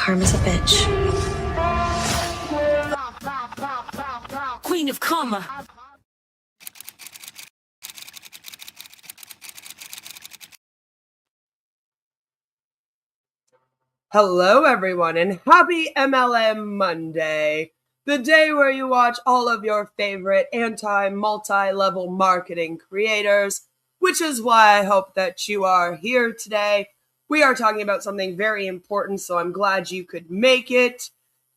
Karma's a bitch. Queen of Karma. Hello everyone and happy MLM Monday, the day where you watch all of your favorite multi-level marketing creators, which is why I hope that you are here today. We are talking about something very important, so I'm glad you could make it.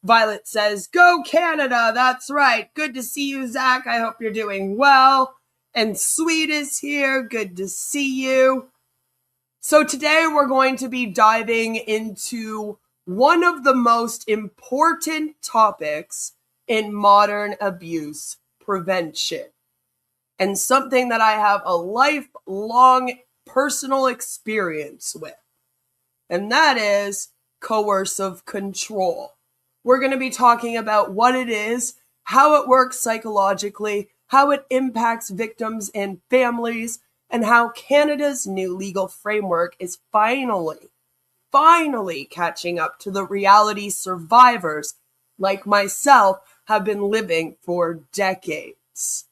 Violet says, go Canada, that's right. Good to see you, Zach. I hope you're doing well. And Sweet is here, good to see you. So today we're going to be diving into one of the most important topics in modern abuse prevention, and something that I have a lifelong personal experience with, and that is coercive control. We're going to be talking about what it is, how it works psychologically, how it impacts victims and families, and how Canada's new legal framework is finally catching up to the reality survivors like myself have been living for decades.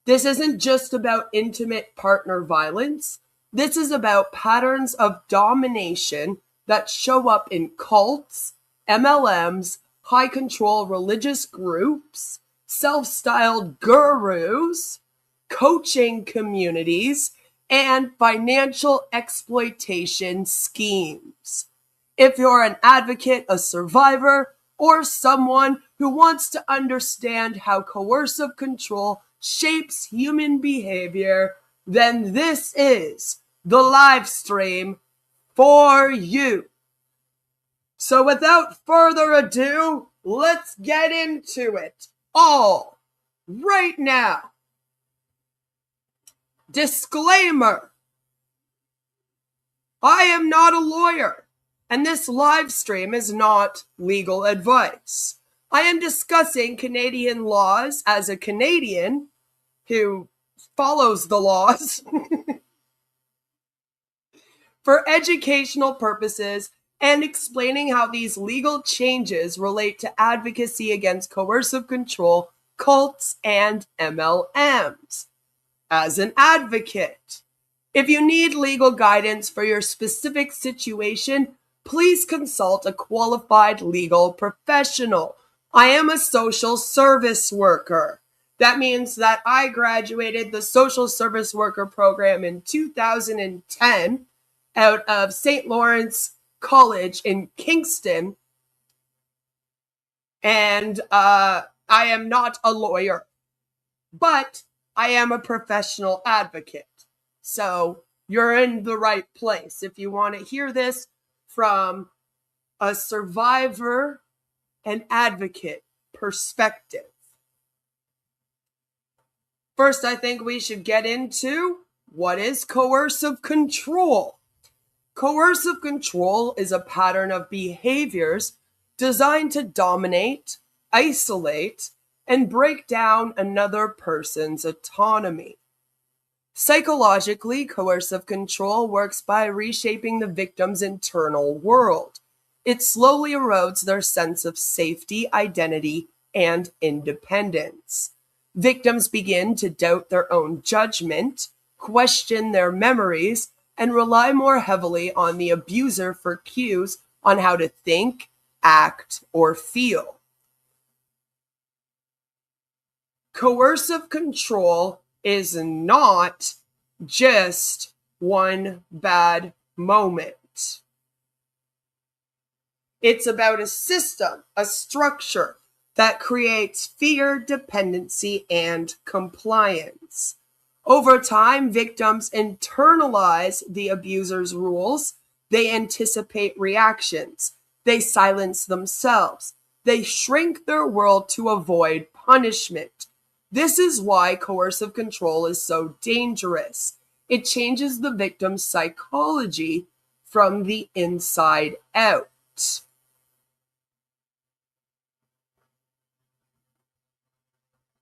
This isn't just about intimate partner violence. This is about patterns of domination that show up in cults, MLMs, high-control religious groups, self-styled gurus, coaching communities, and financial exploitation schemes. If you're an advocate, a survivor, or someone who wants to understand how coercive control shapes human behavior, then this is the live stream for you. So without further ado, let's get into it all right now. Disclaimer: I am not a lawyer, and this live stream is not legal advice. I am discussing Canadian laws as a Canadian who follows the laws for educational purposes and explaining how these legal changes relate to advocacy against coercive control, cults, and MLMs. As an advocate, if you need legal guidance for your specific situation, please consult a qualified legal professional. I am a social service worker. That means that I graduated the social service worker program in 2010 out of St. Lawrence College in Kingston. And I am not a lawyer, but I am a professional advocate. So you're in the right place if you want to hear this from a survivor and advocate perspective. First, I think we should get into what is coercive control. Coercive control is a pattern of behaviors designed to dominate, isolate, and break down another person's autonomy. Psychologically, coercive control works by reshaping the victim's internal world. It slowly erodes their sense of safety, identity, and independence. Victims begin to doubt their own judgment, question their memories, and rely more heavily on the abuser for cues on how to think, act, or feel. Coercive control is not just one bad moment. It's about a system, a structure that creates fear, dependency, and compliance. Over time, victims internalize the abuser's rules. They anticipate reactions. They silence themselves. They shrink their world to avoid punishment. This is why coercive control is so dangerous. It changes the victim's psychology from the inside out.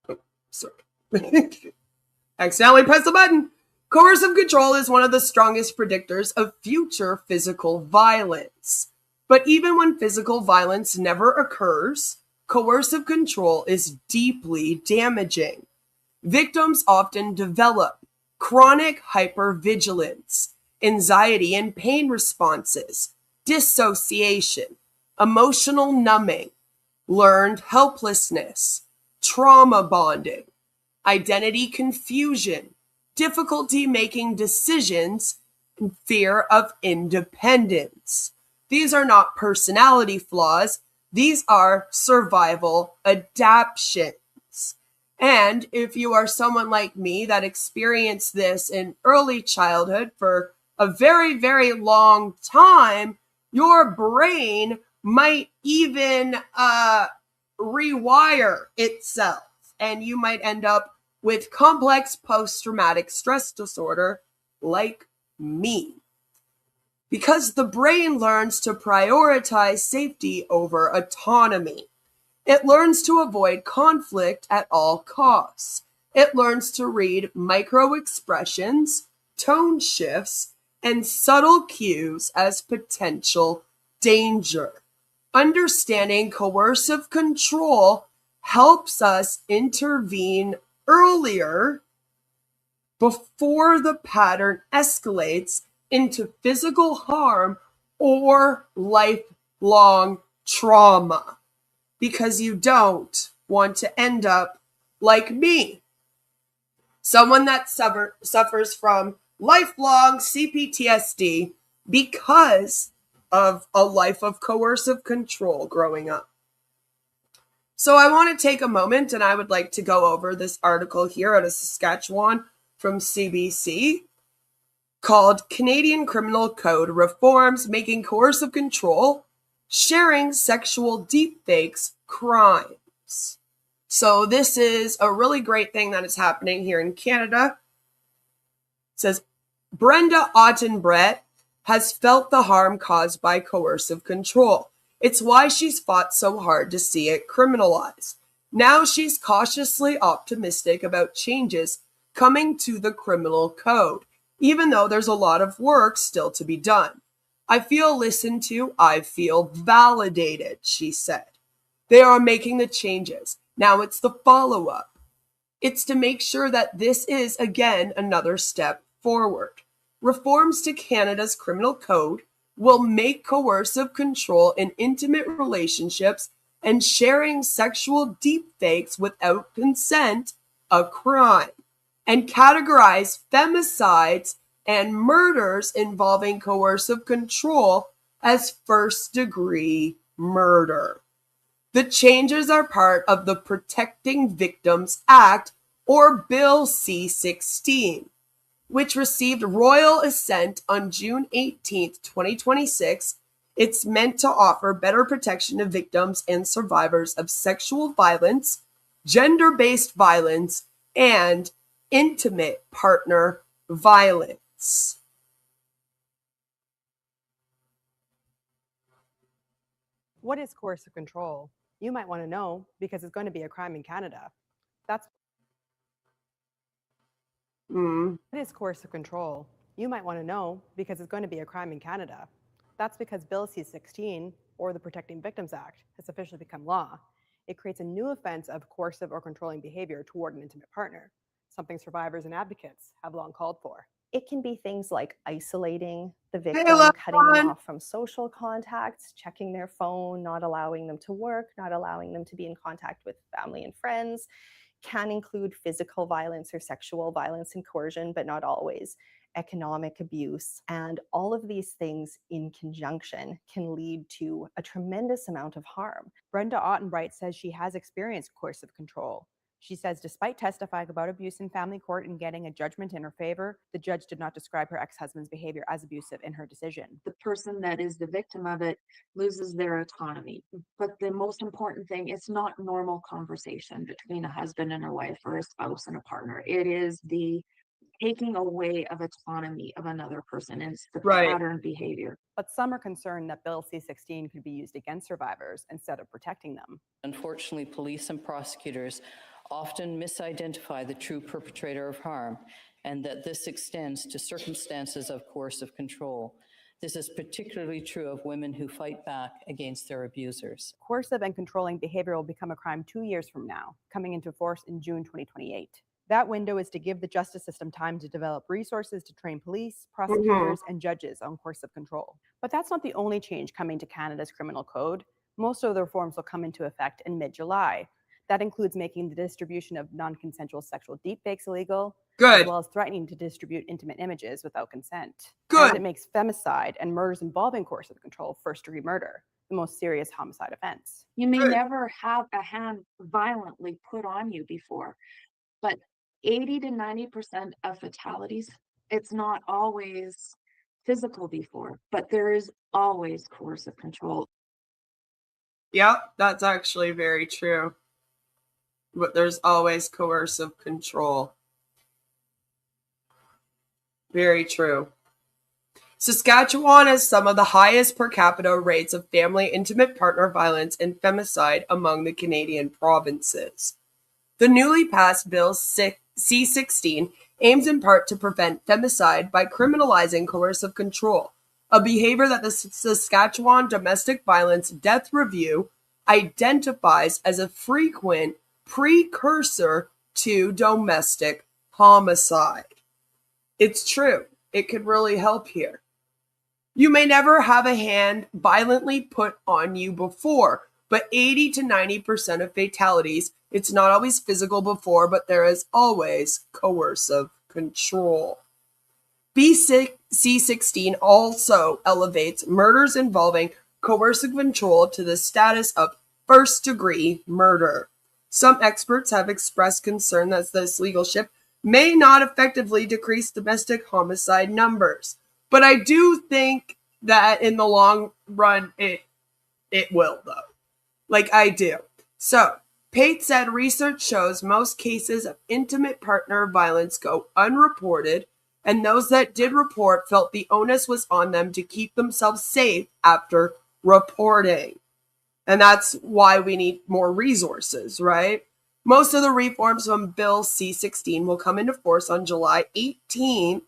Oh, sorry. Accidentally pressed the button. Coercive control is one of the strongest predictors of future physical violence. But even when physical violence never occurs, coercive control is deeply damaging. Victims often develop chronic hypervigilance, anxiety and pain responses, dissociation, emotional numbing, learned helplessness, trauma bonding, identity confusion, difficulty making decisions, and fear of independence. These are not personality flaws, these are survival adaptations. And if you are someone like me that experienced this in early childhood for a very, very long time, your brain might even rewire itself, and you might end up with complex post-traumatic stress disorder like me. Because the brain learns to prioritize safety over autonomy. It learns to avoid conflict at all costs. It learns to read micro expressions, tone shifts, and subtle cues as potential danger. Understanding coercive control helps us intervene earlier before the pattern escalates into physical harm or lifelong trauma, because you don't want to end up like me, someone that suffers from lifelong CPTSD because of a life of coercive control growing up. So I want to take a moment and I would like to go over this article here out of Saskatchewan from CBC called Canadian Criminal Code Reforms Making Coercive Control, Sharing Sexual Deepfakes Crimes. So this is a really great thing that is happening here in Canada. It says, Brenda Ottenbrett has felt the harm caused by coercive control. It's why she's fought so hard to see it criminalized. Now she's cautiously optimistic about changes coming to the criminal code, even though there's a lot of work still to be done. I feel listened to, I feel validated, she said. They are making the changes. Now it's the follow-up. It's to make sure that this is, again, another step forward. Reforms to Canada's criminal code will make coercive control in intimate relationships and sharing sexual deepfakes without consent a crime, and categorize femicides and murders involving coercive control as first-degree murder. The changes are part of the Protecting Victims Act, or Bill C-16, which received royal assent on June 18, 2026. It's meant to offer better protection to victims and survivors of sexual violence, gender-based violence, and intimate partner violence. What is coercive control? You might want to know because it's going to be a crime in Canada. What is coercive control? You might want to know because it's going to be a crime in Canada. That's because Bill C-16, or the Protecting Victims Act, has officially become law. It creates a new offense of coercive or controlling behavior toward an intimate partner, something survivors and advocates have long called for. It can be things like isolating the victim, cutting them off from social contacts, checking their phone, not allowing them to work, not allowing them to be in contact with family and friends. Can include physical violence or sexual violence and coercion, but not always. Economic abuse. And all of these things in conjunction can lead to a tremendous amount of harm. Brenda Ottenbreit says she has experienced coercive control. She says despite testifying about abuse in family court and getting a judgment in her favor, the judge did not describe her ex-husband's behavior as abusive in her decision. The person that is the victim of it loses their autonomy. But the most important thing, it's not normal conversation between a husband and a wife or a spouse and a partner. It is the taking away of autonomy of another person. It's the pattern behavior. But some are concerned that Bill C-16 could be used against survivors instead of protecting them. Unfortunately, police and prosecutors often misidentify the true perpetrator of harm, and that this extends to circumstances of coercive control. This is particularly true of women who fight back against their abusers. Coercive and controlling behavior will become a crime 2 years from now, coming into force in June 2028. That window is to give the justice system time to develop resources to train police, prosecutors, and judges on coercive control. But that's not the only change coming to Canada's criminal code. Most of the reforms will come into effect in mid-July. That includes making the distribution of non-consensual sexual deepfakes illegal, as well as threatening to distribute intimate images without consent. And it makes femicide and murders involving coercive control first-degree murder, the most serious homicide offense. You may never have a hand violently put on you before, but 80 to 90% of fatalities, it's not always physical before, but there is always coercive control. Yep, that's actually very true. But there's always coercive control. Very true. Saskatchewan has some of the highest per capita rates of family intimate partner violence and femicide among the Canadian provinces. The newly passed Bill C-16 aims in part to prevent femicide by criminalizing coercive control, a behavior that the Saskatchewan Domestic Violence Death Review identifies as a frequent precursor to domestic homicide. It's true. It could really help here. You may never have a hand violently put on you before, but 80 to 90% of fatalities, it's not always physical before, but there is always coercive control. C-16 also elevates murders involving coercive control to the status of first-degree murder. Some experts have expressed concern that this legal shift may not effectively decrease domestic homicide numbers. But I do think that in the long run, it will, though. Like, I do. So, Pate said research shows most cases of intimate partner violence go unreported, and those that did report felt the onus was on them to keep themselves safe after reporting. And that's why we need more resources, right? Most of the reforms from Bill C-16 will come into force on July 18th,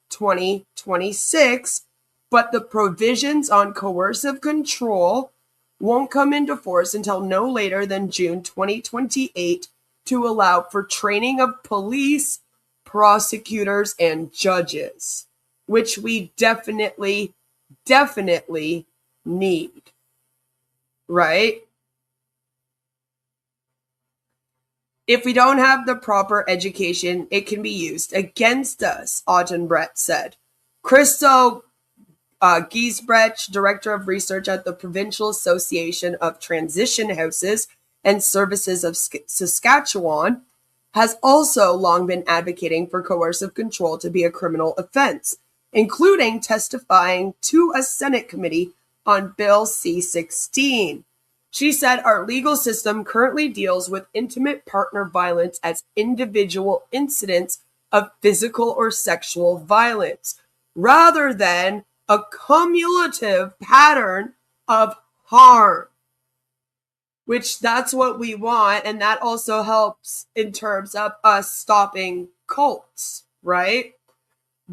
2026, but the provisions on coercive control won't come into force until no later than June 2028 to allow for training of police, prosecutors, and judges, which we definitely need, right? If we don't have the proper education, it can be used against us, Ottenbrett said. Crystal Giesbrecht, Director of Research at the Provincial Association of Transition Houses and Services of Saskatchewan, has also long been advocating for coercive control to be a criminal offense, including testifying to a Senate committee on Bill C-16. She said our legal system currently deals with intimate partner violence as individual incidents of physical or sexual violence, rather than a cumulative pattern of harm, which that's what we want. And that also helps in terms of us stopping cults, right?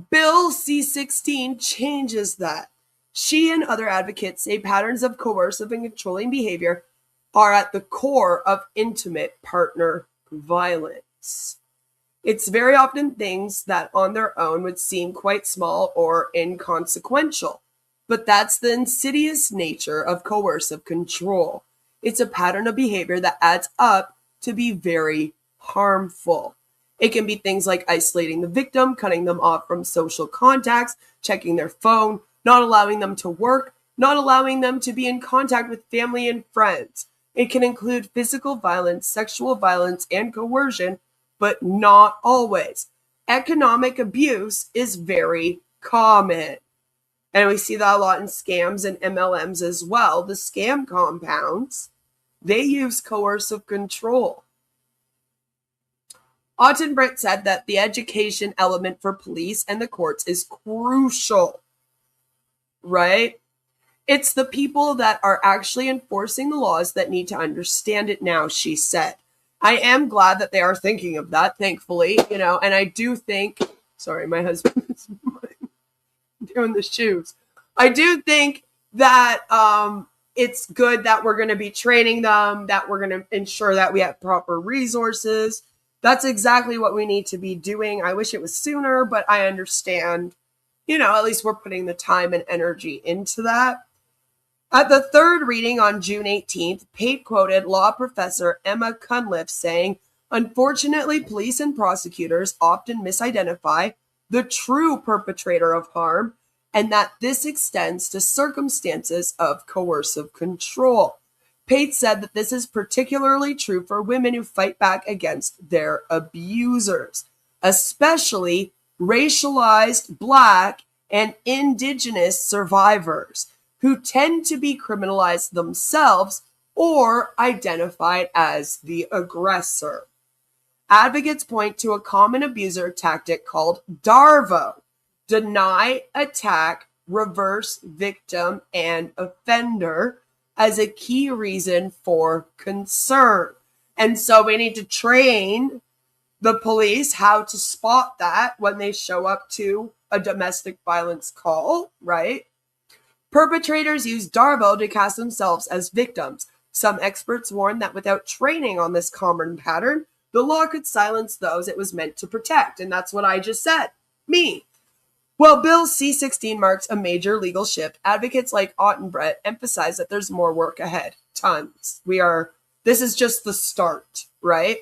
Bill C-16 changes that. She and other advocates say patterns of coercive and controlling behavior are at the core of intimate partner violence. It's very often things that on their own would seem quite small or inconsequential, but that's the insidious nature of coercive control. It's a pattern of behavior that adds up to be very harmful. It can be things like isolating the victim, cutting them off from social contacts, checking their phone, not allowing them to work, not allowing them to be in contact with family and friends. It can include physical violence, sexual violence, and coercion, but not always. Economic abuse is very common. And we see that a lot in scams and MLMs as well. The scam compounds, they use coercive control. Ottenbrett said that the education element for police and the courts is crucial. Right? It's the people that are actually enforcing the laws that need to understand it now, she said. I am glad that they are thinking of that, thankfully, and I do think, sorry, my husband is doing the shoes. I do think that it's good that we're going to be training them, that we're going to ensure that we have proper resources. That's exactly what we need to be doing. I wish it was sooner, but I understand, at least we're putting the time and energy into that. At the third reading on June 18th, Pate quoted law professor Emma Cunliffe saying, "Unfortunately, police and prosecutors often misidentify the true perpetrator of harm, and that this extends to circumstances of coercive control." Pate said that this is particularly true for women who fight back against their abusers, especially racialized Black and Indigenous survivors, who tend to be criminalized themselves or identified as the aggressor. Advocates point to a common abuser tactic called DARVO, deny, attack, reverse, victim, and offender, as a key reason for concern. And so we need to train the police how to spot that when they show up to a domestic violence call, right? Perpetrators use DARVO to cast themselves as victims. Some experts warn that without training on this common pattern, the law could silence those it was meant to protect. And that's what I just said. Me. While Bill C-16 marks a major legal shift, advocates like Ottenbrett emphasize that there's more work ahead. Tons. This is just the start, right?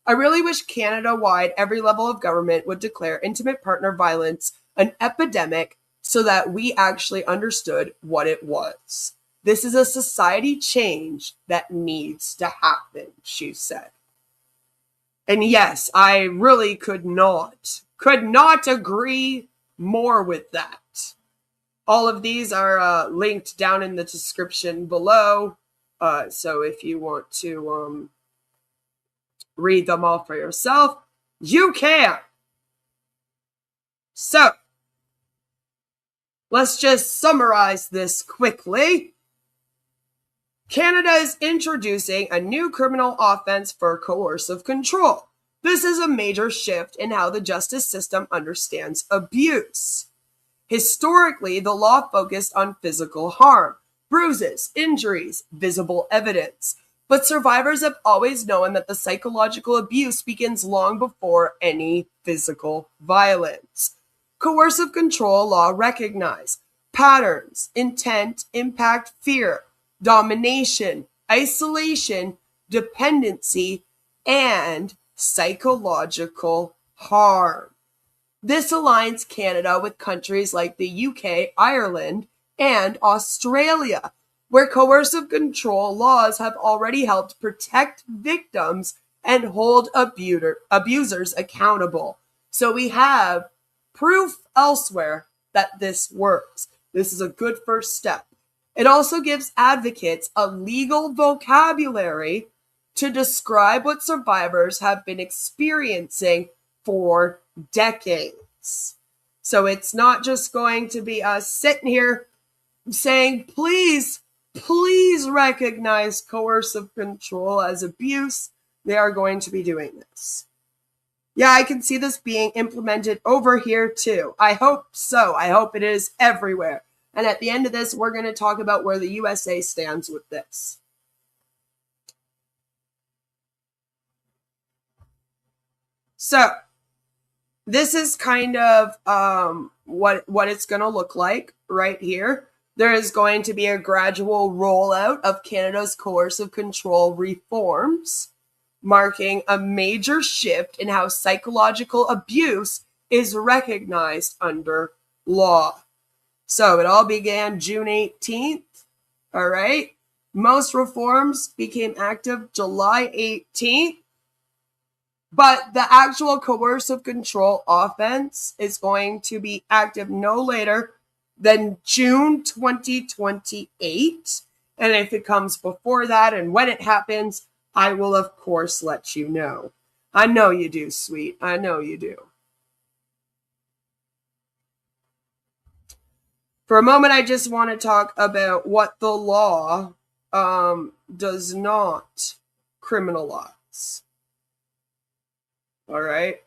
I really wish Canada-wide every level of government would declare intimate partner violence an epidemic so that we actually understood what it was. This is a society change that needs to happen, she said. And yes, I really could not agree more with that. All of these are linked down in the description below. So if you want to read them all for yourself, you can. So, let's just summarize this quickly. Canada is introducing a new criminal offense for coercive control. This is a major shift in how the justice system understands abuse. Historically, the law focused on physical harm, bruises, injuries, visible evidence. But survivors have always known that the psychological abuse begins long before any physical violence. Coercive control law recognize patterns, intent, impact, fear, domination, isolation, dependency, and psychological harm. This aligns Canada with countries like the UK, Ireland, and Australia, where coercive control laws have already helped protect victims and hold abusers accountable. So we have proof elsewhere that this works. This is a good first step. It also gives advocates a legal vocabulary to describe what survivors have been experiencing for decades. So it's not just going to be us sitting here saying, please recognize coercive control as abuse. They are going to be doing this. Yeah, I can see this being implemented over here too. I hope so. I hope it is everywhere. And at the end of this, we're going to talk about where the USA stands with this. So, this is kind of what it's going to look like right here. There is going to be a gradual rollout of Canada's coercive control reforms, marking a major shift in how psychological abuse is recognized under law. So it all began June 18th, all right? Most reforms became active July 18th, but the actual coercive control offense is going to be active no later than June 2028. And if it comes before that and when it happens, I will, of course, let you know. I know you do, sweet. I know you do. For a moment, I just want to talk about what the law does not criminalize. All right?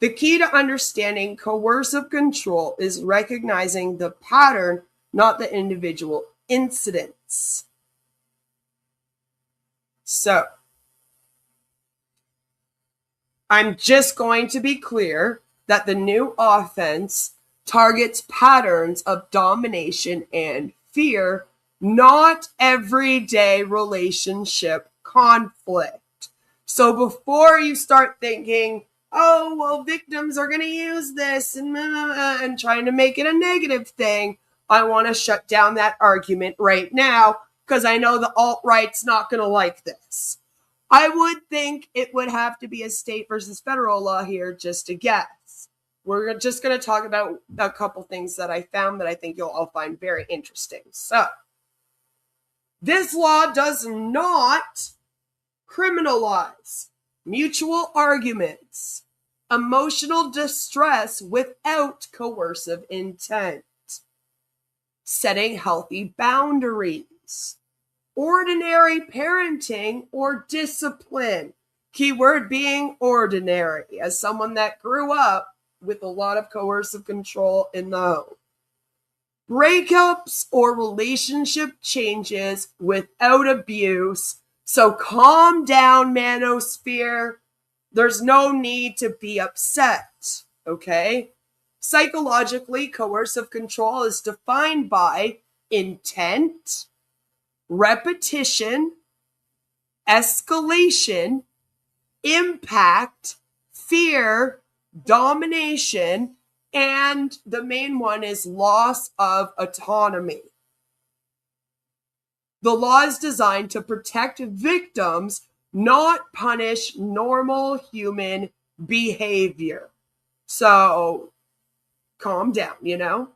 The key to understanding coercive control is recognizing the pattern, not the individual incidents. So, I'm just going to be clear that the new offense targets patterns of domination and fear, not everyday relationship conflict. So before you start thinking, oh, well, victims are going to use this and trying to make it a negative thing, I want to shut down that argument right now because I know the alt-right's not going to like this. I would think it would have to be a state versus federal law here just to guess. We're just going to talk about a couple things that I found that I think you'll all find very interesting. So, this law does not criminalize mutual arguments, emotional distress without coercive intent, setting healthy boundaries, ordinary parenting or discipline. Keyword being ordinary, as someone that grew up with a lot of coercive control in the home. Breakups or relationship changes without abuse. So calm down, manosphere. There's no need to be upset, okay? Psychologically, coercive control is defined by intent, repetition, escalation, impact, fear, domination, and the main one is loss of autonomy. The law is designed to protect victims, not punish normal human behavior. So, calm down, you know?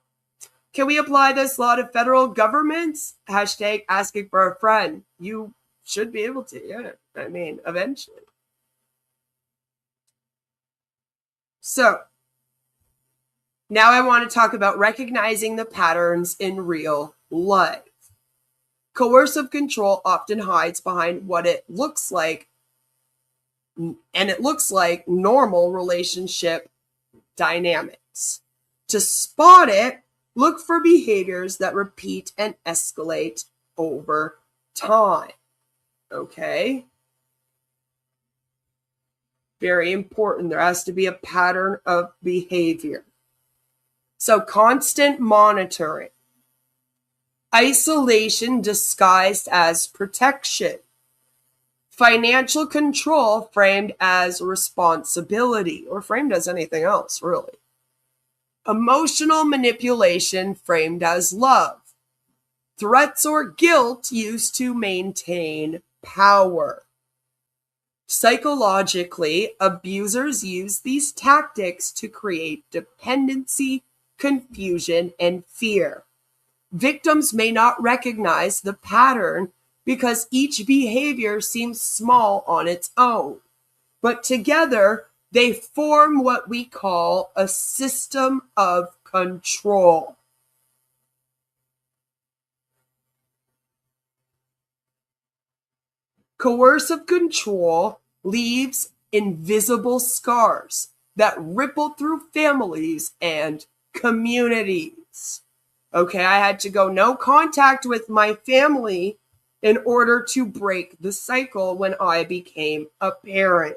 Can we apply this law to federal governments? Hashtag asking for a friend. You should be able to, yeah. I mean, eventually. So, now I want to talk about recognizing the patterns in real life. Coercive control often hides behind what it looks like, and it looks like normal relationship dynamics. To spot it, look for behaviors that repeat and escalate over time. Okay? Very important. There has to be a pattern of behavior. So, constant monitoring. Isolation disguised as protection. Financial control framed as responsibility, or framed as anything else, really. Emotional manipulation framed as love. Threats or guilt used to maintain power. Psychologically, abusers use these tactics to create dependency, confusion, and fear. Victims may not recognize the pattern because each behavior seems small on its own, but together they form what we call a system of control. Coercive control leaves invisible scars that ripple through families and communities. Okay, I had to go no contact with my family in order to break the cycle when I became a parent.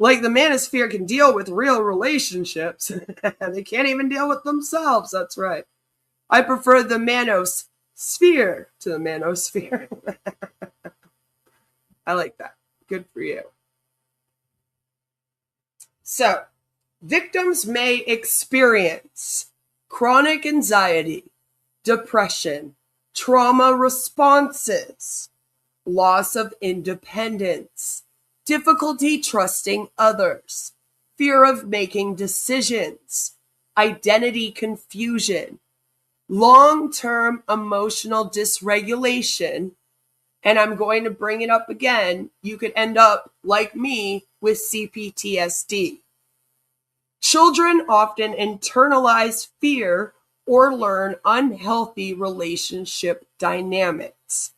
Like the manosphere can deal with real relationships, they can't even deal with themselves. That's right. I prefer the manosphere to the manosphere. I like that. Good for you. So, victims may experience chronic anxiety, depression, trauma responses, loss of independence, difficulty trusting others, fear of making decisions, identity confusion, long-term emotional dysregulation, and I'm going to bring it up again, you could end up, like me, with CPTSD. Children often internalize fear or learn unhealthy relationship dynamics.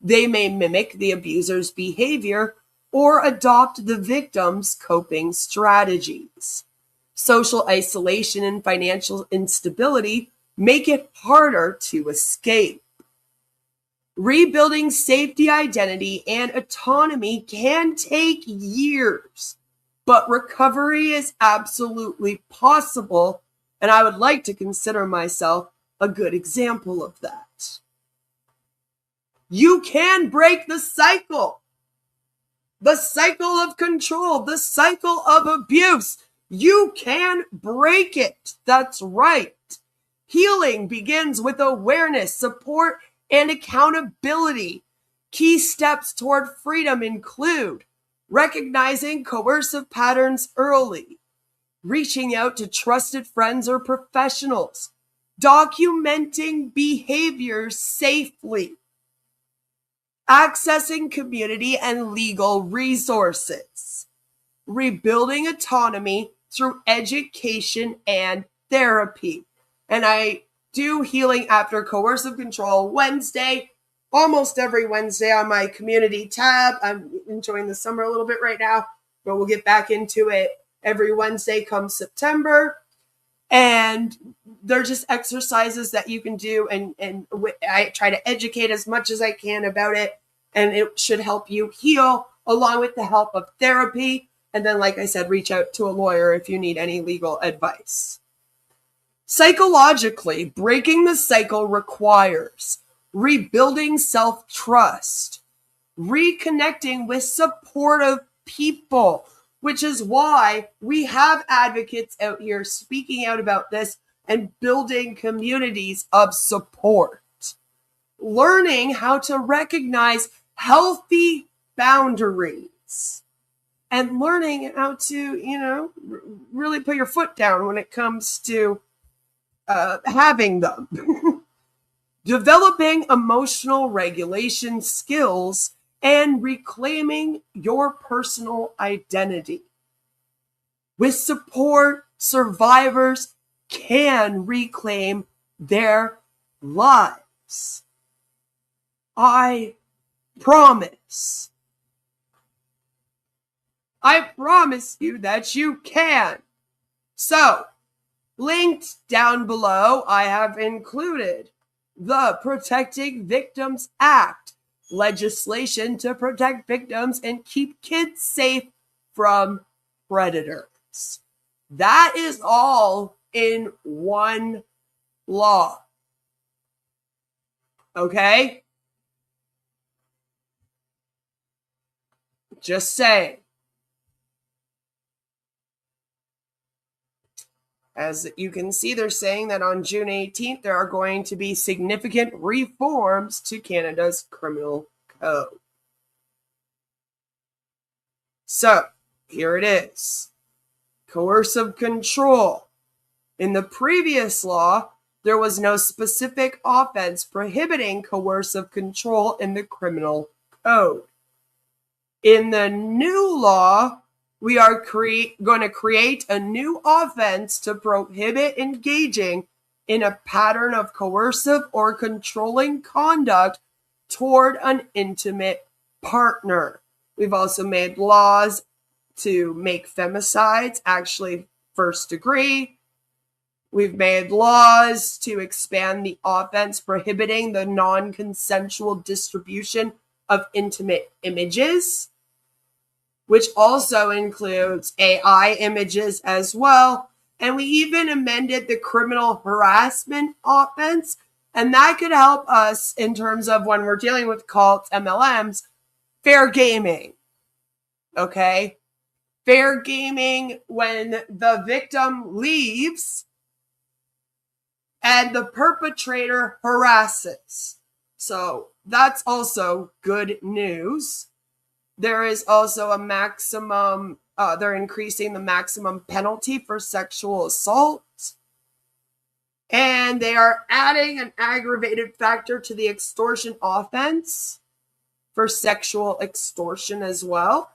They may mimic the abuser's behavior or adopt the victim's coping strategies. Social isolation and financial instability make it harder to escape. Rebuilding safety, identity, and autonomy can take years, but recovery is absolutely possible, and I would like to consider myself a good example of that. You can break the cycle of control, the cycle of abuse. You can break it. That's right. Healing begins with awareness, support, and accountability. Key steps toward freedom include recognizing coercive patterns early, reaching out to trusted friends or professionals, documenting behaviors safely, accessing community and legal resources, rebuilding autonomy through education and therapy. And I do healing after coercive control Wednesday, almost every Wednesday on my community tab. I'm enjoying the summer a little bit right now, but we'll get back into it every Wednesday come September. And they're just exercises that you can do. And I try to educate as much as I can about it. And it should help you heal along with the help of therapy. And then, like I said, reach out to a lawyer if you need any legal advice. Psychologically, breaking the cycle requires rebuilding self-trust, reconnecting with supportive people, which is why we have advocates out here speaking out about this and building communities of support. Learning how to recognize healthy boundaries and learning how to, really put your foot down when it comes to having them. Developing emotional regulation skills and reclaiming your personal identity. With support, survivors can reclaim their lives. I promise. I promise you that you can. So, linked down below, I have included the Protecting Victims Act, legislation to protect victims and keep kids safe from predators. That is all in one law. Okay? Just saying. As you can see, they're saying that on June 18th, there are going to be significant reforms to Canada's criminal code. So, here it is. Coercive control. In the previous law, there was no specific offense prohibiting coercive control in the criminal code. In the new law, we are going to create a new offense to prohibit engaging in a pattern of coercive or controlling conduct toward an intimate partner. We've also made laws to make femicides actually first degree. We've made laws to expand the offense prohibiting the non-consensual distribution of intimate images, which also includes AI images as well. And we even amended the criminal harassment offense, and that could help us in terms of when we're dealing with cults, MLMs, fair gaming. Okay? Fair gaming when the victim leaves and the perpetrator harasses. So that's also good news. There is also a maximum, they're increasing the maximum penalty for sexual assault. And they are adding an aggravated factor to the extortion offense for sexual extortion as well.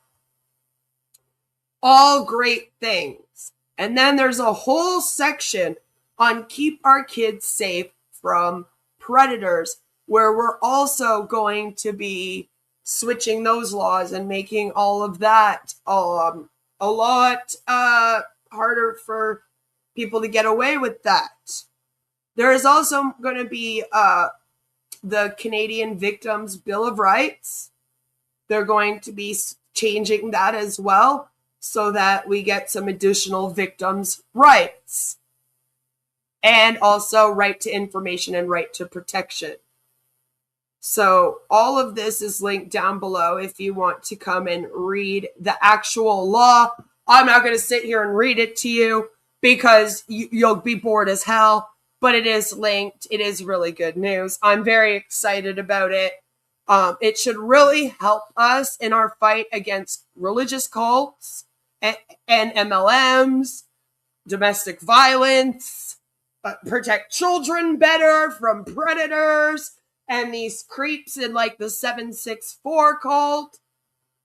All great things. And then there's a whole section on keep our kids safe from predators, where we're also going to be switching those laws and making all of that a lot harder for people to get away with that. There is also going to be the Canadian Victims Bill of Rights. They're going to be changing that as well so that we get some additional victims' rights. And also right to information and right to protection. So all of this is linked down below if you want to come and read the actual law. I'm not going to sit here and read it to you because you'll be bored as hell, but it is linked. It is really good news. I'm very excited about it. It should really help us in our fight against religious cults and MLMs, domestic violence, protect children better from predators and these creeps in like the 764 cult.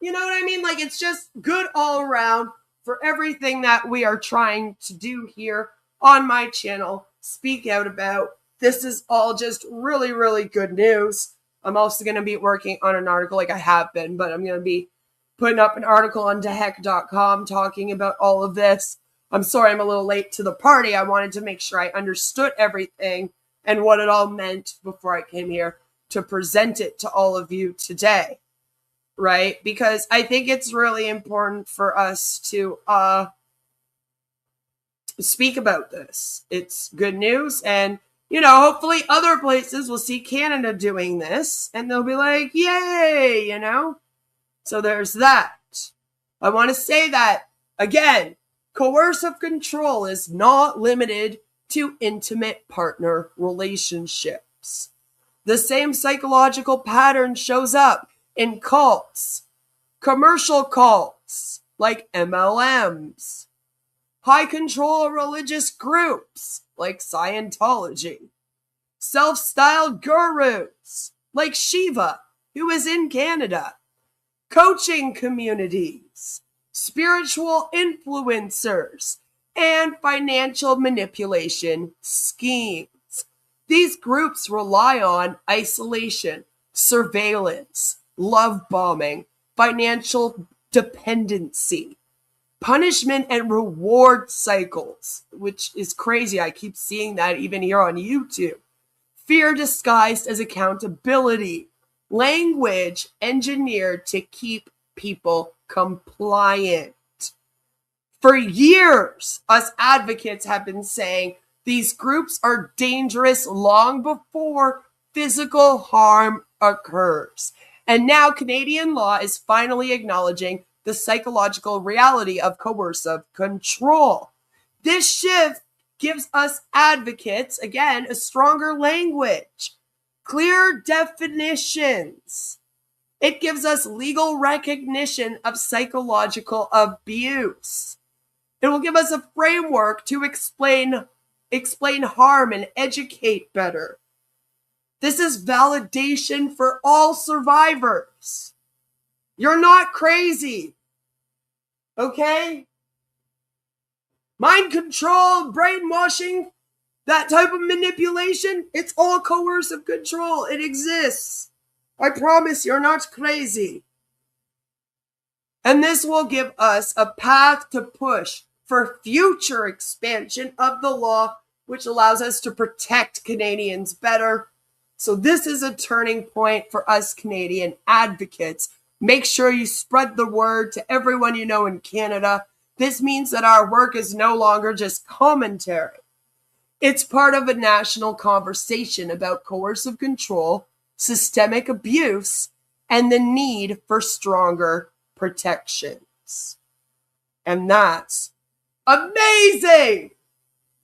You know what I mean? Like, it's just good all around for everything that we are trying to do here on my channel, speak out about. This is all just really, really good news. I'm also going to be working on an article like I have been, but I'm going to be putting up an article on deheck.com talking about all of this. I'm sorry I'm a little late to the party. I wanted to make sure I understood everything and what it all meant before I came here to present it to all of you today, right? Because I think it's really important for us to speak about this. It's good news, and you know, hopefully other places will see Canada doing this and they'll be like, yay, you know? So there's that. I want to say that, again, coercive control is not limited to intimate partner relationships. The same psychological pattern shows up in cults, commercial cults like MLMs, high control religious groups like Scientology, self-styled gurus like Shiva, who is in Canada, coaching communities, spiritual influencers, and financial manipulation schemes. These groups rely on isolation, surveillance, love bombing, financial dependency, punishment and reward cycles, which is crazy. I keep seeing that even here on YouTube. Fear disguised as accountability. Language engineered to keep people compliant. For years, us advocates have been saying these groups are dangerous long before physical harm occurs. And now Canadian law is finally acknowledging the psychological reality of coercive control. This shift gives us advocates, again, a stronger language, clear definitions. It gives us legal recognition of psychological abuse. It will give us a framework to explain harm and educate better. This is validation for all survivors. You're not crazy. Okay? Mind control, brainwashing, that type of manipulation, it's all coercive control. It exists. I promise you're not crazy. And this will give us a path to push for future expansion of the law, which allows us to protect Canadians better. So this is a turning point for us Canadian advocates. Make sure you spread the word to everyone you know in Canada. This means that our work is no longer just commentary. It's part of a national conversation about coercive control, systemic abuse, and the need for stronger protections. And that's amazing!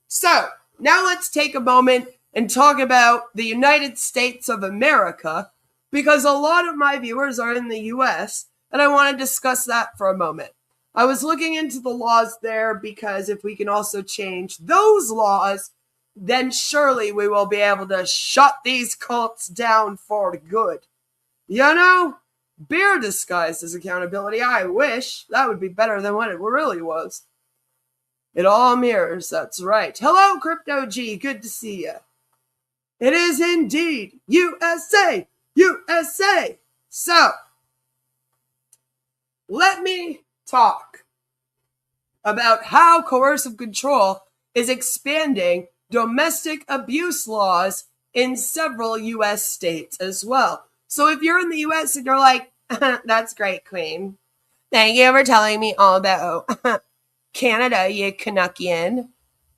So, now let's take a moment and talk about the United States of America, because a lot of my viewers are in the US, and I want to discuss that for a moment. I was looking into the laws there because if we can also change those laws, then surely we will be able to shut these cults down for good. You know? Beer disguised as accountability. I wish. That would be better than what it really was. It all mirrors, that's right. Hello, Crypto G. Good to see you. It is indeed USA! USA! So, let me talk about how coercive control is expanding domestic abuse laws in several U.S. states as well. So if you're in the U.S. and you're like, that's great, Queen. Thank you for telling me all about Canada, you Canuckian.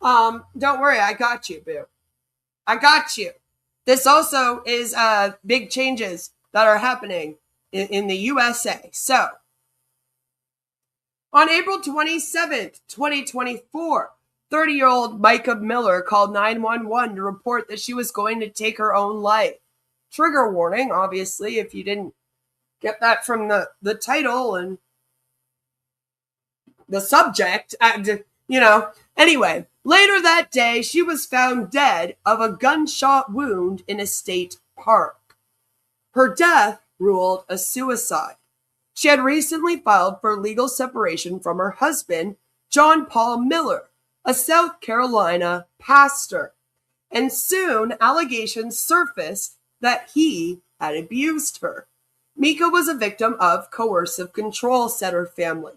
Don't worry, I got you, boo. I got you. This also is big changes that are happening in the USA. So, on April 27th, 2024, 30-year-old Micah Miller called 911 to report that she was going to take her own life. Trigger warning, obviously, if you didn't get that from the title and the subject, Anyway, later that day, she was found dead of a gunshot wound in a state park. Her death ruled a suicide. She had recently filed for legal separation from her husband, John Paul Miller, a South Carolina pastor. And soon allegations surfaced that he had abused her. Mika was a victim of coercive control, said her family.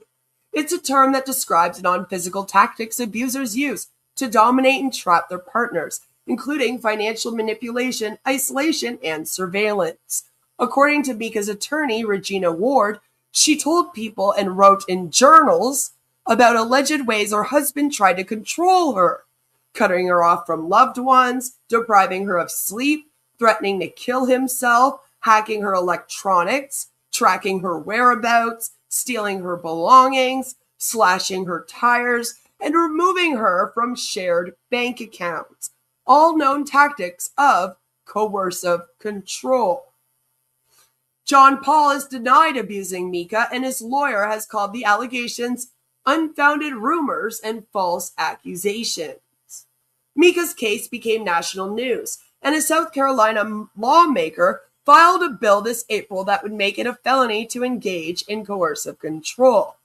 It's a term that describes non-physical tactics abusers use to dominate and trap their partners, including financial manipulation, isolation, and surveillance. According to Mika's attorney, Regina Ward, she told people and wrote in journals about alleged ways her husband tried to control her, cutting her off from loved ones, depriving her of sleep, threatening to kill himself, hacking her electronics, tracking her whereabouts, stealing her belongings, slashing her tires, and removing her from shared bank accounts. All known tactics of coercive control. John Paul has denied abusing Mika, and his lawyer has called the allegations unfounded rumors and false accusations. Mika's case became national news, and a South Carolina lawmaker filed a bill this April that would make it a felony to engage in coercive control.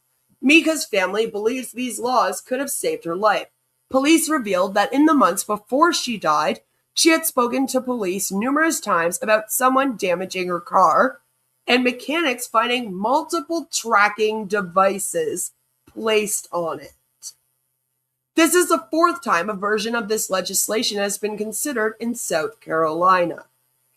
Mika's family believes these laws could have saved her life. Police revealed that in the months before she died, she had spoken to police numerous times about someone damaging her car and mechanics finding multiple tracking devices placed on it. This is the fourth time a version of this legislation has been considered in South Carolina,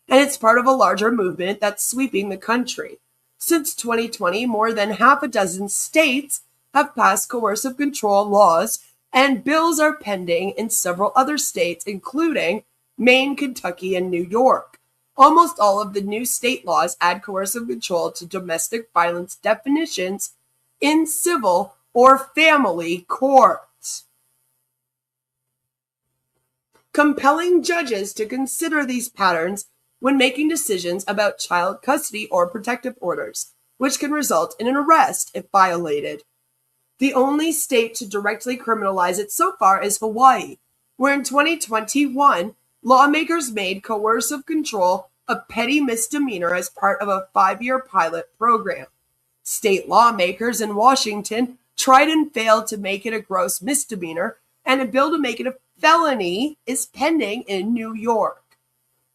and it's part of a larger movement that's sweeping the country. Since 2020, more than half a dozen states have passed coercive control laws, and bills are pending in several other states, including Maine, Kentucky, and New York. Almost all of the new state laws add coercive control to domestic violence definitions in civil or family courts, compelling judges to consider these patterns when making decisions about child custody or protective orders, which can result in an arrest if violated. The only state to directly criminalize it so far is Hawaii, where in 2021, lawmakers made coercive control a petty misdemeanor as part of a 5-year pilot program. State lawmakers in Washington tried and failed to make it a gross misdemeanor, and a bill to make it a felony is pending in New York.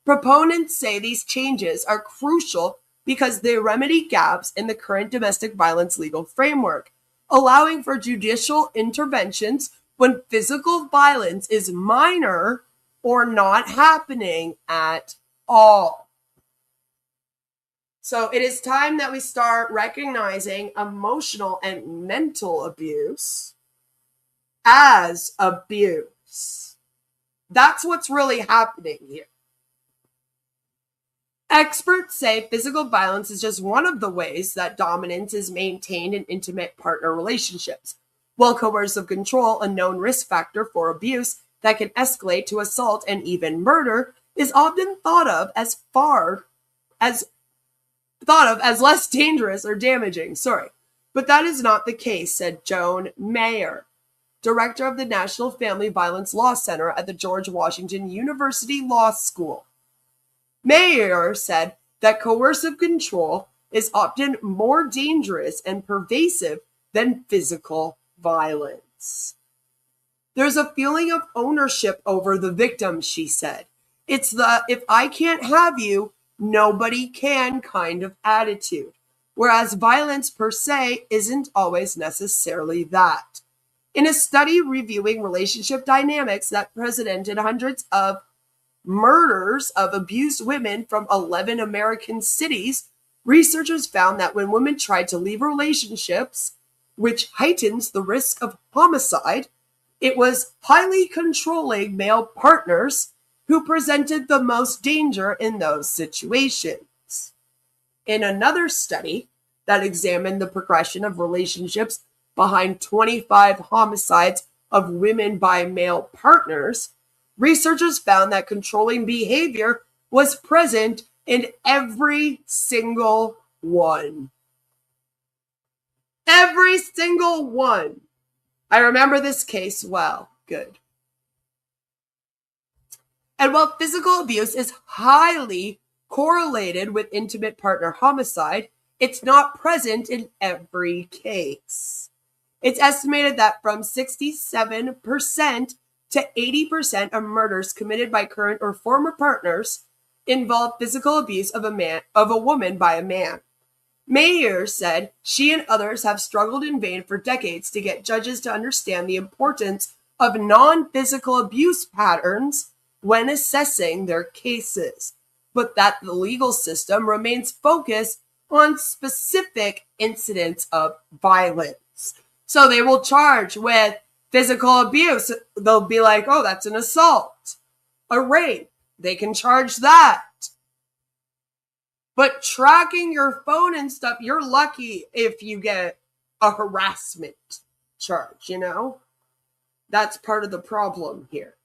Proponents say these changes are crucial because they remedy gaps in the current domestic violence legal framework, allowing for judicial interventions when physical violence is minor or not happening at all. So it is time that we start recognizing emotional and mental abuse as abuse. That's what's really happening here. Experts say physical violence is just one of the ways that dominance is maintained in intimate partner relationships, while coercive control, a known risk factor for abuse that can escalate to assault and even murder, is often thought of as less dangerous or damaging. But that is not the case, said Joan Mayer, director of the National Family Violence Law Center at the George Washington University Law School. Mayer said that coercive control is often more dangerous and pervasive than physical violence. There's a feeling of ownership over the victim, she said. It's the if I can't have you, nobody can kind of attitude. whereas violence per se isn't always necessarily that. In a study reviewing relationship dynamics that precedented hundreds of murders of abused women from 11 American cities, researchers found that when women tried to leave relationships, which heightens the risk of homicide, it was highly controlling male partners who presented the most danger in those situations. In another study that examined the progression of relationships behind 25 homicides of women by male partners, researchers found that controlling behavior was present in every single one. Every single one. I remember this case well. Good. And while physical abuse is highly correlated with intimate partner homicide, it's not present in every case. It's estimated that from 67% to 80% of murders committed by current or former partners involve physical abuse of a woman by a man. Mayer said she and others have struggled in vain for decades to get judges to understand the importance of non-physical abuse patterns when assessing their cases, but that the legal system remains focused on specific incidents of violence. So they will charge with physical abuse. They'll be like, oh, that's an assault, a rape. They can charge that. But tracking your phone and stuff, you're lucky if you get a harassment charge, you know? That's part of the problem here.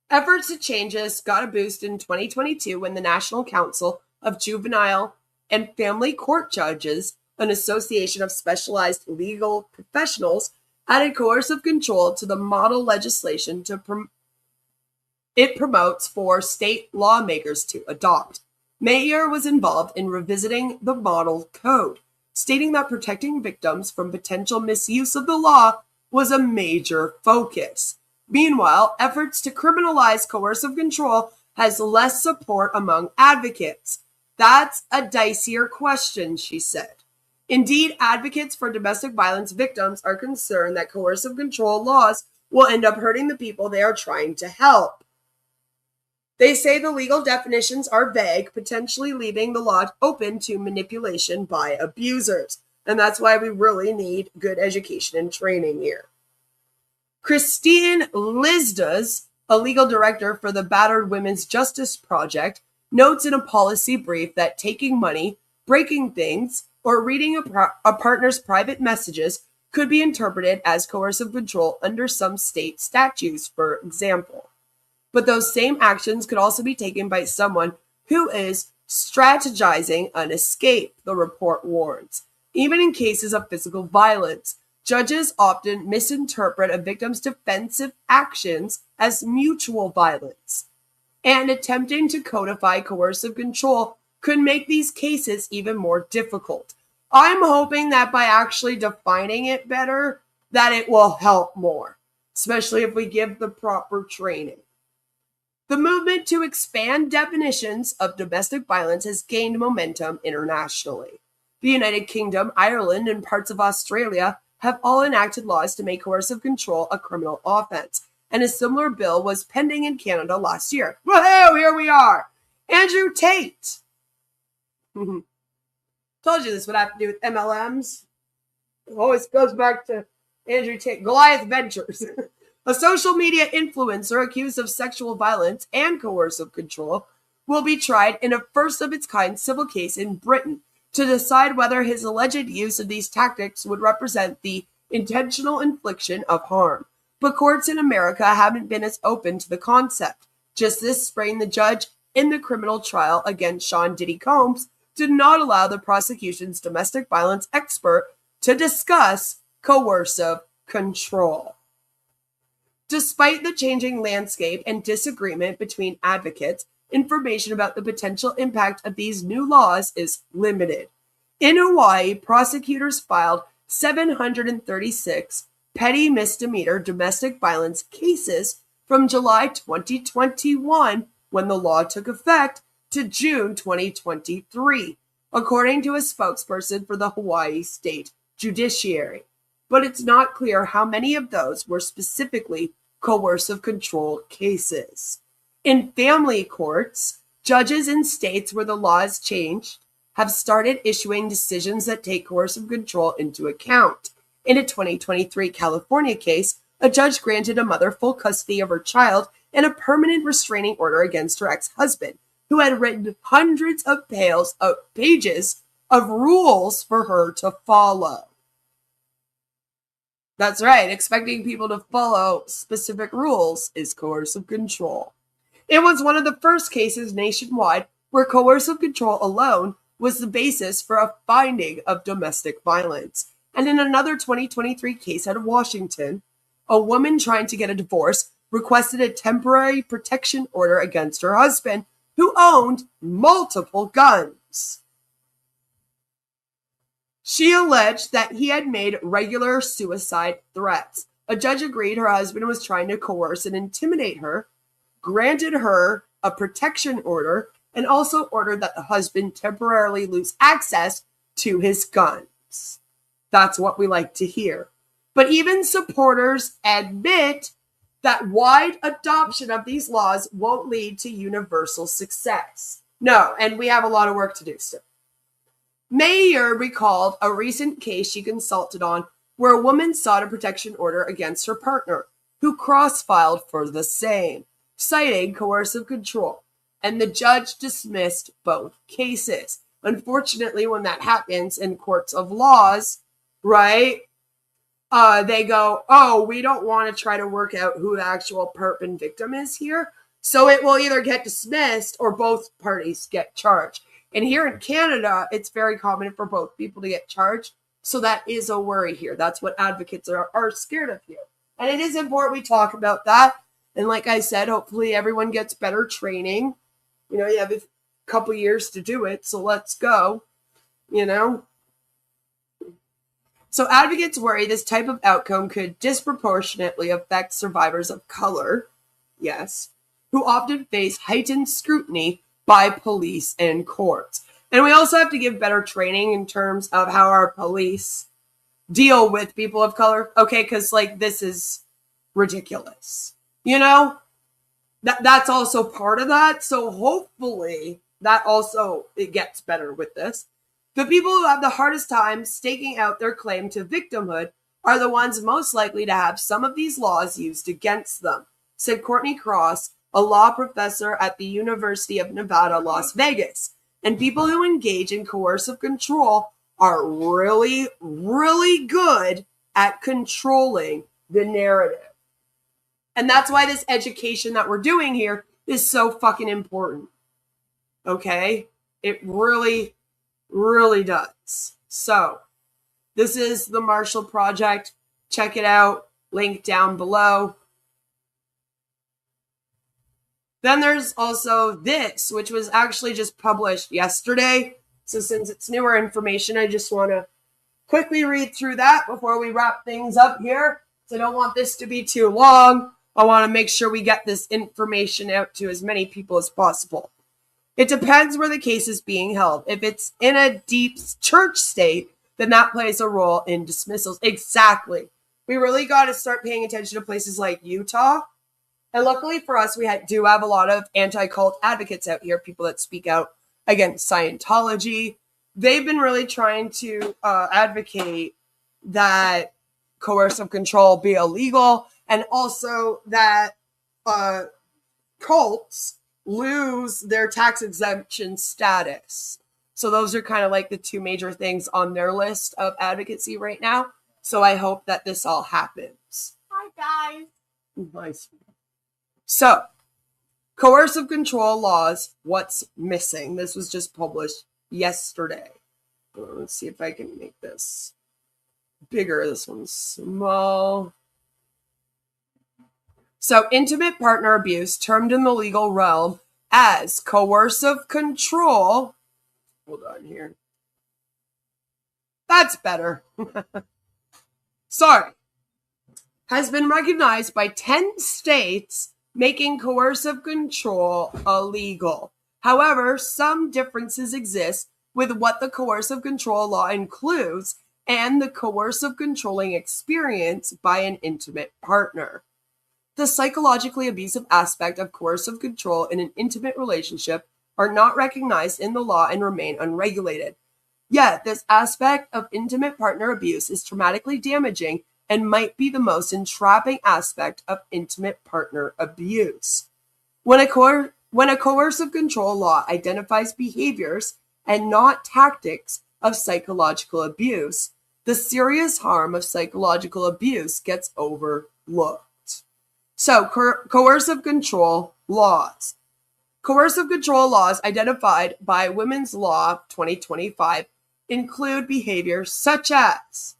Efforts to change this got a boost in 2022 when the National Council of Juvenile and Family Court Judges, an association of specialized legal professionals, added coercive control to the model legislation it promotes for state lawmakers to adopt. Mayer was involved in revisiting the model code, stating that protecting victims from potential misuse of the law was a major focus. Meanwhile, efforts to criminalize coercive control has less support among advocates. That's a dicier question, she said. Indeed, advocates for domestic violence victims are concerned that coercive control laws will end up hurting the people they are trying to help. They say the legal definitions are vague, potentially leaving the law open to manipulation by abusers. And that's why we really need good education and training here. Christine Lizdas, a legal director for the Battered Women's Justice Project, notes in a policy brief that taking money, breaking things, or reading a partner's private messages could be interpreted as coercive control under some state statutes, for example. But those same actions could also be taken by someone who is strategizing an escape, the report warns. Even in cases of physical violence, judges often misinterpret a victim's defensive actions as mutual violence. And attempting to codify coercive control could make these cases even more difficult. I'm hoping that by actually defining it better, that it will help more, especially if we give the proper training. The movement to expand definitions of domestic violence has gained momentum internationally. The United Kingdom, Ireland, and parts of Australia have all enacted laws to make coercive control a criminal offense, and a similar bill was pending in Canada last year. Woohoo, here we are! Andrew Tate! Told you this would have to do with MLMs. It always goes back to Andrew Tate. Goliath Ventures. A social media influencer accused of sexual violence and coercive control will be tried in a first-of-its-kind civil case in Britain to decide whether his alleged use of these tactics would represent the intentional infliction of harm. But courts in America haven't been as open to the concept. Just this spring, the judge in the criminal trial against Sean Diddy Combs did not allow the prosecution's domestic violence expert to discuss coercive control. Despite the changing landscape and disagreement between advocates, information about the potential impact of these new laws is limited. In Hawaii, prosecutors filed 736 petty misdemeanor domestic violence cases from July 2021, when the law took effect, to June 2023. according to a spokesperson for the Hawaii State Judiciary. But it's not clear how many of those were specifically coercive control cases. In family courts, judges in states where the laws changed have started issuing decisions that take coercive control into account. In a 2023 California case, a judge granted a mother full custody of her child and a permanent restraining order against her ex-husband, who had written hundreds of pages of rules for her to follow. That's right, expecting people to follow specific rules is coercive control. It was one of the first cases nationwide where coercive control alone was the basis for a finding of domestic violence. And in another 2023 case out of Washington, a woman trying to get a divorce requested a temporary protection order against her husband, who owned multiple guns. She alleged that he had made regular suicide threats. A judge agreed her husband was trying to coerce and intimidate her, granted her a protection order, and also ordered that the husband temporarily lose access to his guns. That's what we like to hear. But even supporters admit that wide adoption of these laws won't lead to universal success. No, and we have a lot of work to do still. Mayer recalled a recent case she consulted on where a woman sought a protection order against her partner, who cross-filed for the same, citing coercive control, and the judge dismissed both cases. Unfortunately, when that happens in courts of laws, right, they go, oh, we don't want to try to work out who the actual perp and victim is here, so it will either get dismissed or both parties get charged. And here in Canada, it's very common for both people to get charged, so that is a worry here. That's what advocates are scared of here. And it is important we talk about that. And like I said, hopefully everyone gets better training. You know, you have a couple years to do it, so let's go, you know. So advocates worry this type of outcome could disproportionately affect survivors of color, yes, who often face heightened scrutiny by police and courts. And we also have to give better training in terms of how our police deal with people of color, okay, because, like, this is ridiculous. You know, that's also part of that. So hopefully that also, it gets better with this. The people who have the hardest time staking out their claim to victimhood are the ones most likely to have some of these laws used against them, said Courtney Cross, a law professor at the University of Nevada, Las Vegas. And people who engage in coercive control are really, really good at controlling the narrative. And that's why this education that we're doing here is so fucking important. Okay? It really, really does. So, this is the Marshall Project. Check it out. Link down below. Then there's also this, which was actually just published yesterday. So since it's newer information, I just want to quickly read through that before we wrap things up here. So I don't want this to be too long. I want to make sure we get this information out to as many people as possible. It depends where the case is being held. If it's in a deep church state, then that plays a role in dismissals. Exactly. We really got to start paying attention to places like Utah. And luckily for us, we do have a lot of anti-cult advocates out here, people that speak out against Scientology. They've been really trying to advocate that coercive control be illegal, and also that cults lose their tax exemption status. So those are kind of like the two major things on their list of advocacy right now. So I hope that this all happens. Hi, guys. Nice. So, coercive control laws, what's missing? This was just published yesterday. Let's see if I can make this bigger. This one's small. So, intimate partner abuse, termed in the legal realm as coercive control. Hold on here. That's better. Sorry. Has been recognized by 10 states, making coercive control illegal. However, some differences exist with what the coercive control law includes and the coercive controlling experience by an intimate partner. The psychologically abusive aspect of coercive control in an intimate relationship are not recognized in the law and remain unregulated. Yet, this aspect of intimate partner abuse is traumatically damaging and might be the most entrapping aspect of intimate partner abuse. When a coercive control law identifies behaviors and not tactics of psychological abuse, the serious harm of psychological abuse gets overlooked. So, coercive control laws. Coercive control laws identified by Women's Law 2025 include behaviors such as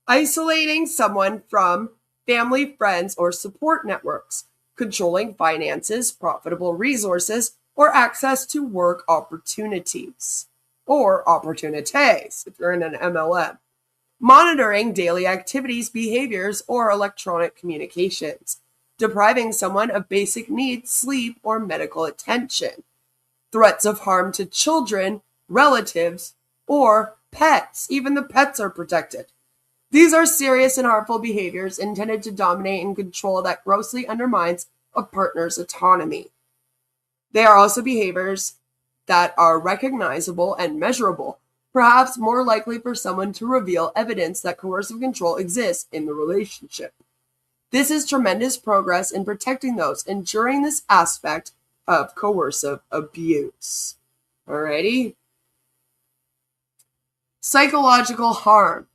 isolating someone from family, friends, or support networks, controlling finances, profitable resources, or access to work opportunities, or opportunities if you're in an MLM, monitoring daily activities, behaviors, or electronic communications, depriving someone of basic needs, sleep, or medical attention, threats of harm to children, relatives, or pets. Even the pets are protected. These are serious and harmful behaviors intended to dominate and control that grossly undermines a partner's autonomy. They are also behaviors that are recognizable and measurable, perhaps more likely for someone to reveal evidence that coercive control exists in the relationship. This is tremendous progress in protecting those enduring this aspect of coercive abuse. Alrighty? Psychological harm.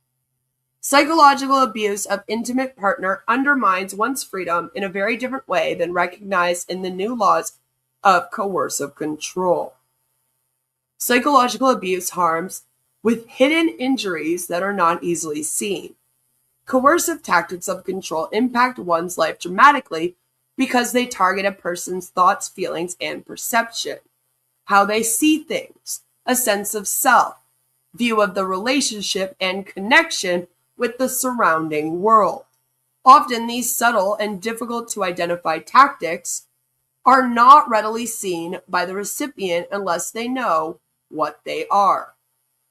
Psychological abuse of intimate partner undermines one's freedom in a very different way than recognized in the new laws of coercive control. Psychological abuse harms with hidden injuries that are not easily seen. Coercive tactics of control impact one's life dramatically because they target a person's thoughts, feelings, and perception, how they see things, a sense of self, view of the relationship, and connection with the surrounding world. Often these subtle and difficult to identify tactics are not readily seen by the recipient unless they know what they are.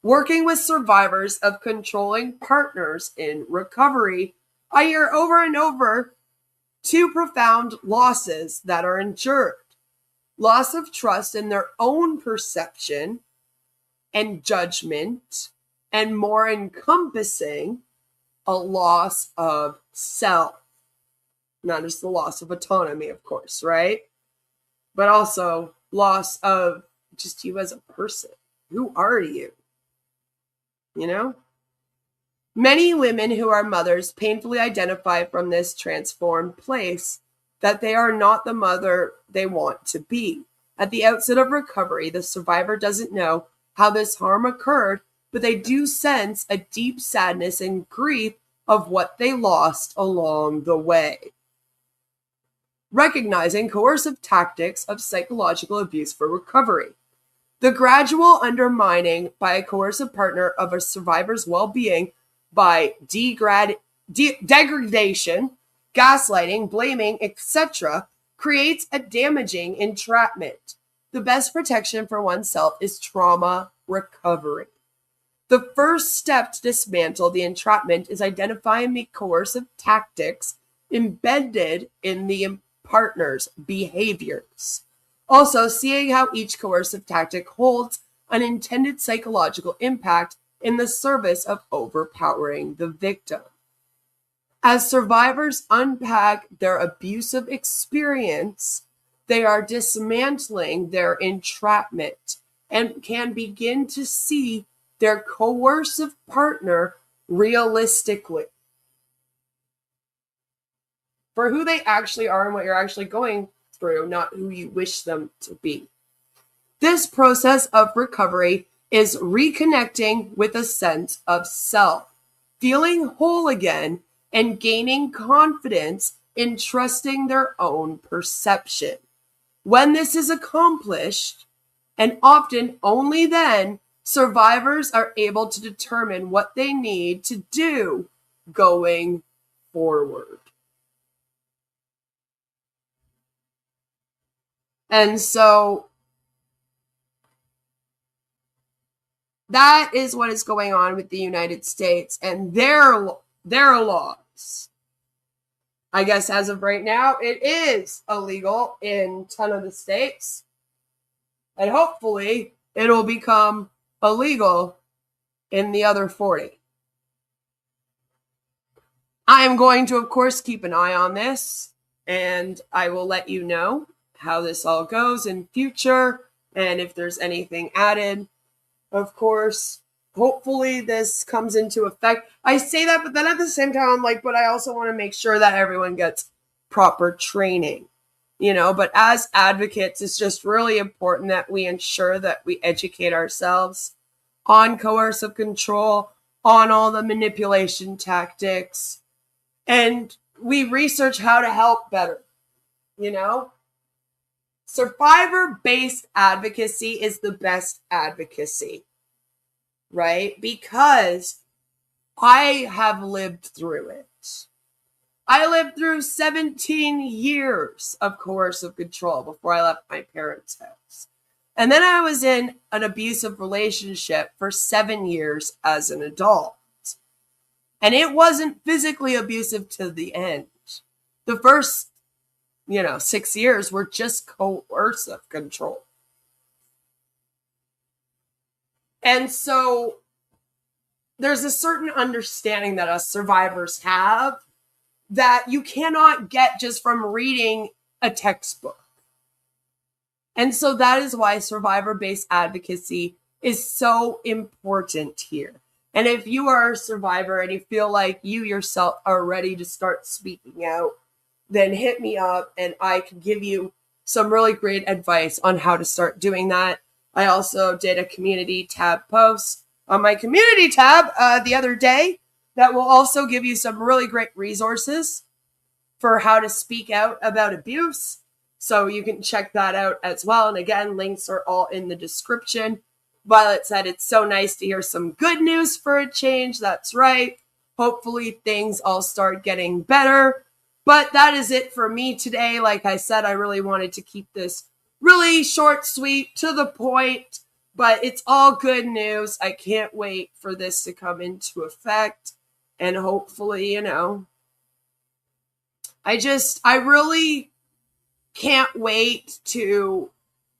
Working with survivors of controlling partners in recovery, I hear over and over two profound losses that are endured: loss of trust in their own perception and judgment, and more encompassing, a loss of self. Not just the loss of autonomy, of course, right? But also loss of just you as a person. Who are you? You know? Many women who are mothers painfully identify from this transformed place that they are not the mother they want to be. At the outset of recovery, the survivor doesn't know how this harm occurred, but they do sense a deep sadness and grief of what they lost along the way. Recognizing coercive tactics of psychological abuse for recovery. The gradual undermining by a coercive partner of a survivor's well-being by degradation, gaslighting, blaming, etc., creates a damaging entrapment. The best protection for oneself is trauma recovery. The first step to dismantle the entrapment is identifying the coercive tactics embedded in the partner's behaviors. Also, seeing how each coercive tactic holds an intended psychological impact in the service of overpowering the victim. As survivors unpack their abusive experience, they are dismantling their entrapment and can begin to see their coercive partner realistically for who they actually are and what you're actually going through, not who you wish them to be. This process of recovery is reconnecting with a sense of self, feeling whole again, and gaining confidence in trusting their own perception. When this is accomplished, and often only then, survivors are able to determine what they need to do going forward. And so That is what is going on with the United States and their laws. I guess as of right now, it is illegal in 10 of the states. And hopefully, it'll become illegal in the other 40. I am going to, of course, keep an eye on this, and I will let you know how this all goes in future, and if there's anything added. Of course, hopefully this comes into effect. I say that, but then at the same time, I'm like, but I also want to make sure that everyone gets proper training, you know? But as advocates, it's just really important that we ensure that we educate ourselves on coercive control, on all the manipulation tactics, and we research how to help better, you know? Survivor-based advocacy is the best advocacy, right? Because I have lived through it. I lived through 17 years of coercive control before I left my parents' house. And then I was in an abusive relationship for 7 years as an adult. And it wasn't physically abusive to the end. The first 6 years were just coercive control. And so there's a certain understanding that us survivors have that you cannot get just from reading a textbook. And so that is why survivor-based advocacy is so important here. And if you are a survivor and you feel like you yourself are ready to start speaking out, then hit me up and I can give you some really great advice on how to start doing that. I also did a community tab post on my community tab the other day that will also give you some really great resources for how to speak out about abuse. So you can check that out as well. And again, links are all in the description. Violet said it's so nice to hear some good news for a change. That's right. Hopefully things all start getting better. But that is it for me today. Like I said, I really wanted to keep this really short, sweet, to the point. But it's all good news. I can't wait for this to come into effect. And hopefully, I really can't wait to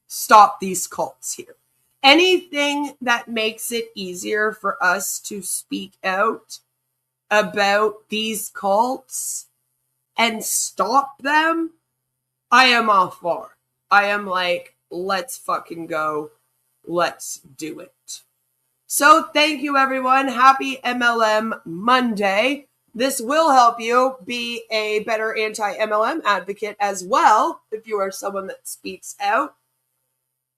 stop these cults here. Anything that makes it easier for us to speak out about these cults and stop them, I am all for. I am like, let's fucking go. Let's do it. So thank you, everyone. Happy MLM Monday. This will help you be a better anti-MLM advocate as well, if you are someone that speaks out.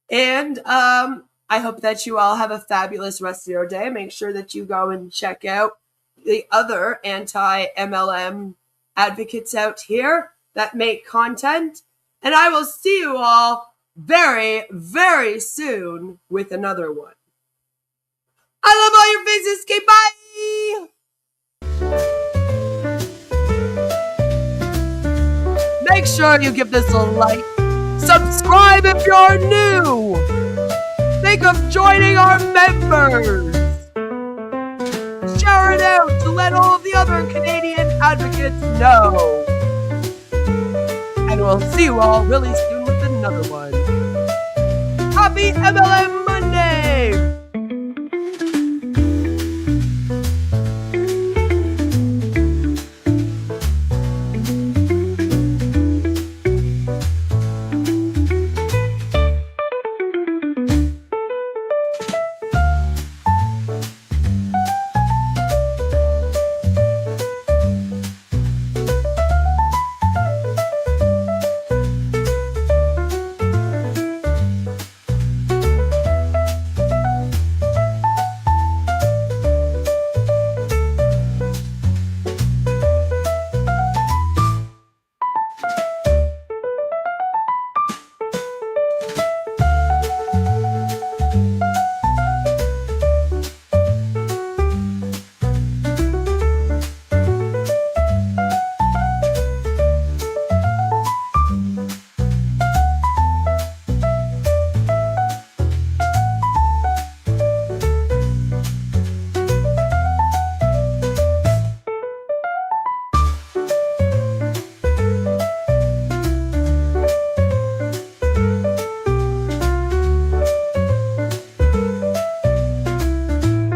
And I hope that you all have a fabulous rest of your day. Make sure that you go and check out the other anti-MLM advocates out here that make content. And I will see you all very, very soon with another one. I love all your faces. Okay, bye. Make sure you give this a like. Subscribe if you're new. Think of joining our members. Share it out to let all of the other Canadian advocates know. And we'll see you all really soon with another one. Happy MLM Monday!